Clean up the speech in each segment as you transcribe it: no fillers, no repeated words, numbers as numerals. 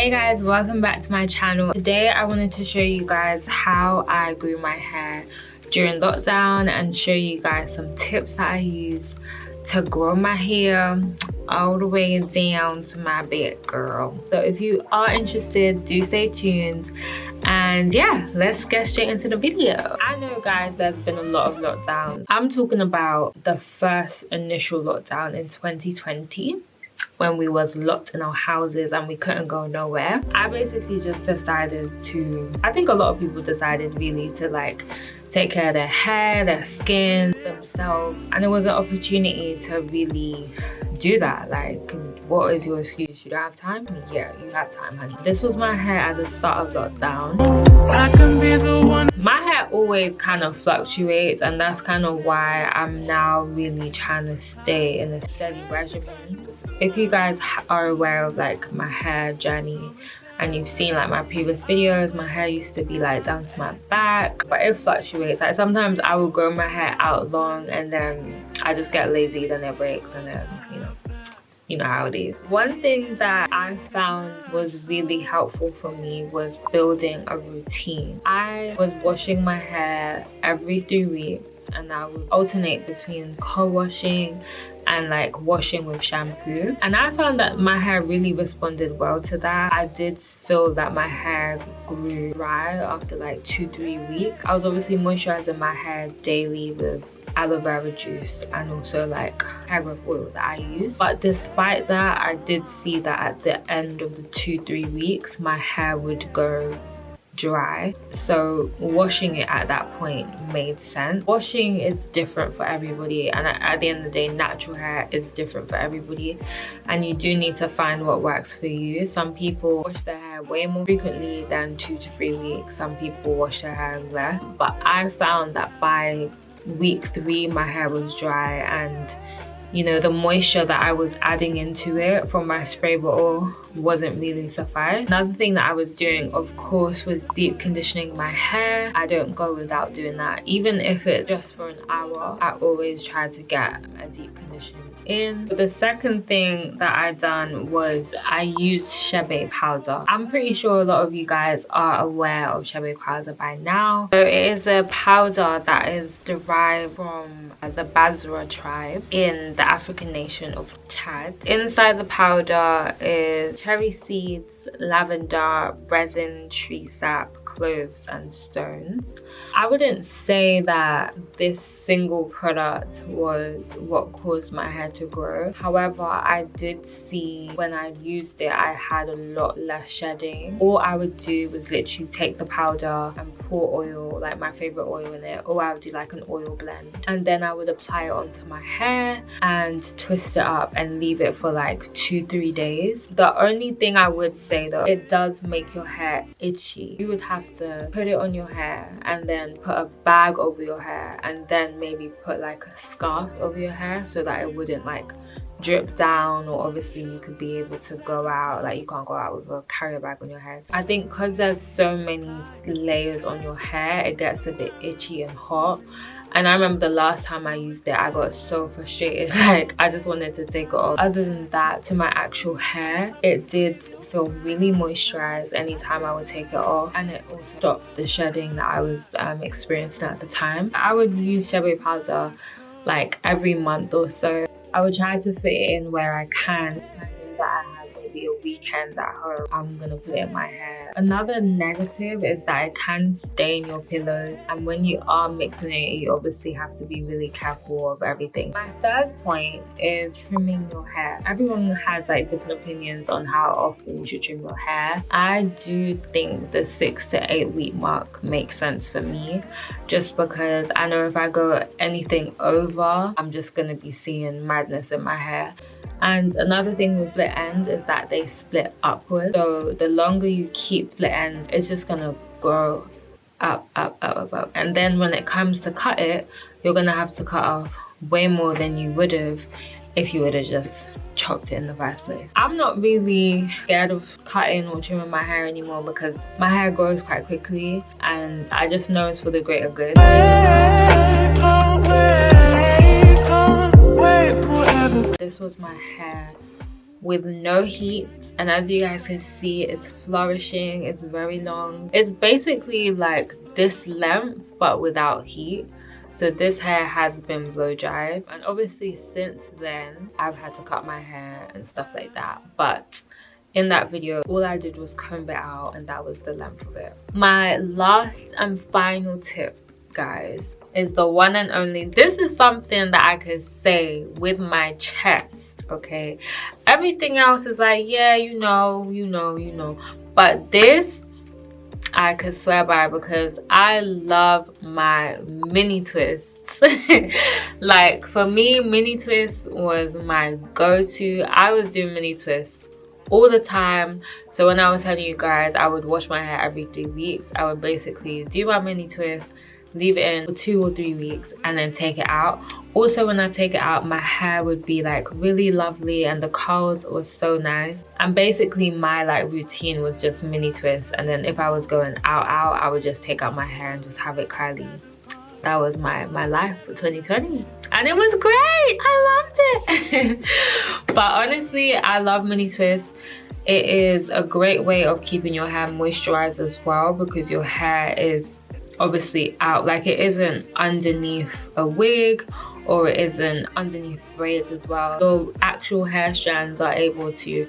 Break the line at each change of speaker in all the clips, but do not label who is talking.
Hey guys, welcome back to my channel. Today I wanted to show you guys how I grew my hair during lockdown and show you guys some tips that I use to grow my hair all the way down to my bed, girl. So if you are interested, do stay tuned. And yeah, let's get straight into the video. I know guys, there's been a lot of lockdowns. I'm talking about the first initial lockdown in 2020 when we was locked in our houses and we couldn't go nowhere. I basically just decided to, I think a lot of people decided really to like take care of their hair, their skin, themselves, and it was an opportunity to really do that. Like, what is your excuse? You don't have time? Yeah, you have time, honey. This was my hair at the start of lockdown. I can be the one. My hair always kind of fluctuates, and that's kind of why I'm now really trying to stay in a steady regimen. If you guys are aware of like my hair journey and you've seen like my previous videos, my hair used to be like down to my back, but it fluctuates. Like sometimes I will grow my hair out long and then I just get lazy, then it breaks, and then you know how it is. One thing that I found was really helpful for me was building a routine. I was washing my hair every 3 weeks, and I would alternate between co-washing and like washing with shampoo, and I found that my hair really responded well to that. I did feel that my hair grew dry after like 2-3 weeks. I was obviously moisturizing my hair daily with aloe vera juice and also like hair growth oil that I use, but despite that I did see that at the end of the 2-3 weeks my hair would go dry, so washing it at that point made sense. Washing is different for everybody, and at the end of the day natural hair is different for everybody, and you do need to find what works for you. Some people wash their hair way more frequently than 2 to 3 weeks. Some people wash their hair less, but I found that by week 3 my hair was dry, and you know, the moisture that I was adding into it from my spray bottle wasn't really suffice. Another thing that I was doing, of course, was deep conditioning my hair. I don't go without doing that. Even if it's just for an hour, I always try to get a deep conditioning in. The second thing that I done was I used chebe powder. I'm pretty sure a lot of you guys are aware of chebe powder by now. So it is a powder that is derived from the Basra tribe in the African nation of Chad. Inside the powder is cherry seeds, lavender, resin, tree sap, cloves and stones. I wouldn't say that this single product was what caused my hair to grow. However, I did see when I used it I had a lot less shedding. All I would do was literally take the powder and pour oil, like my favorite oil, in it, or I would do like an oil blend, and then I would apply it onto my hair and twist it up and leave it for like 2-3 days. The only thing I would say though, it does make your hair itchy. You would have to put it on your hair and then put a bag over your hair and then maybe put like a scarf over your hair so that it wouldn't like drip down, or obviously you could be able to go out, like you can't go out with a carrier bag on your head. I think because there's so many layers on your hair, it gets a bit itchy and hot, and I remember the last time I used it I got so frustrated, like I just wanted to take it off. Other than that, to my actual hair, it did feel really moisturized anytime I would take it off, and it also stopped the shedding that I was experiencing at the time. I would use chebe powder like every month or so. I would try to fit it in where I can. I knew that I had maybe a weekend at home, I'm gonna put it in my hair. Another negative is that it can stay in your pillows, and when you are mixing it you obviously have to be really careful of everything. My third point is trimming your hair. Everyone has like different opinions on how often you should trim your hair. I do think the 6 to 8 week mark makes sense for me, just because I know if I go anything over I'm just gonna be seeing madness in my hair. And another thing with split ends is that they split upwards, so the longer you keep split ends it's just gonna grow up, and then when it comes to cut it, you're gonna have to cut off way more than you would have if you would have just chopped it in the first place. I'm not really scared of cutting or trimming my hair anymore because my hair grows quite quickly, and I just know it's for the greater good. This was my hair with no heat and as you guys can see, it's flourishing. It's very long. It's basically like this length but without heat. So this hair has been blow dried, and obviously since then I've had to cut my hair and stuff like that, but in that video all I did was comb it out and that was the length of it. My last and final tip, guys, is the one and only. This is something that I could say with my chest, okay? Everything else is like, yeah, you know, but this I could swear by, because I love my mini twists. Like for me, mini twists was my go-to. I was doing mini twists all the time. So when I was telling you guys I would wash my hair every 3 weeks, I would basically do my mini twist, leave it in for 2 or 3 weeks, and then take it out. Also, when I take it out, my hair would be like really lovely and the curls was so nice. And basically my like routine was just mini twists, and then if I was going out I would just take out my hair and just have it curly. That was my life for 2020, and it was great. I loved it. But honestly, I love mini twists. It is a great way of keeping your hair moisturized as well, because your hair is obviously out, like it isn't underneath a wig or it isn't underneath braids as well. So actual hair strands are able to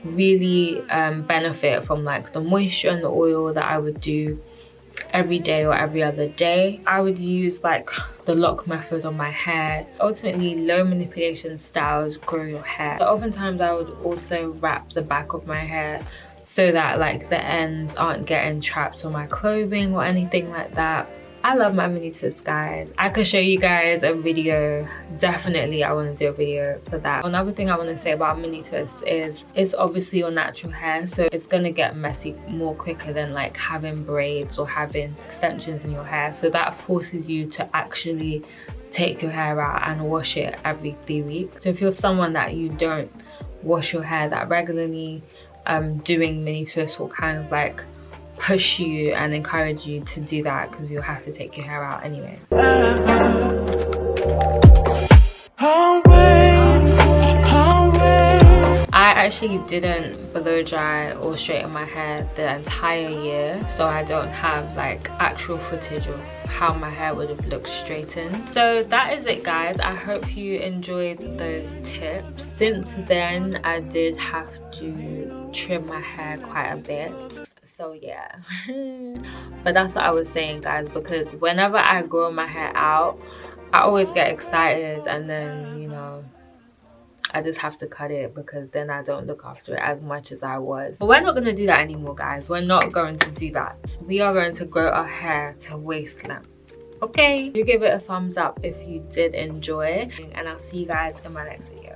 really benefit from like the moisture and the oil that I would do every day or every other day. I would use like the lock method on my hair. Ultimately, low manipulation styles grow your hair. So oftentimes I would also wrap the back of my hair so that like the ends aren't getting trapped on my clothing or anything like that. I love my mini twists, guys. I could show you guys a video. Definitely I want to do a video for that. Another thing I want to say about mini twists is it's obviously your natural hair, so it's gonna get messy more quicker than like having braids or having extensions in your hair. So that forces you to actually take your hair out and wash it every 3 weeks. So if you're someone that you don't wash your hair that regularly, doing mini twists will kind of like push you and encourage you to do that, because you'll have to take your hair out anyway. I actually didn't blow dry or straighten my hair the entire year, so I don't have like actual footage of how my hair would have looked straightened. So that is it, guys. I hope you enjoyed those tips. Since then I did have to trim my hair quite a bit, so yeah. But that's what I was saying, guys, because whenever I grow my hair out I always get excited, and then, you know, I just have to cut it because then I don't look after it as much as I was. But we're not going to do that anymore, guys. We're not going to do that. We are going to grow our hair to waist length. Okay, do give it a thumbs up if you did enjoy, and I'll see you guys in my next video.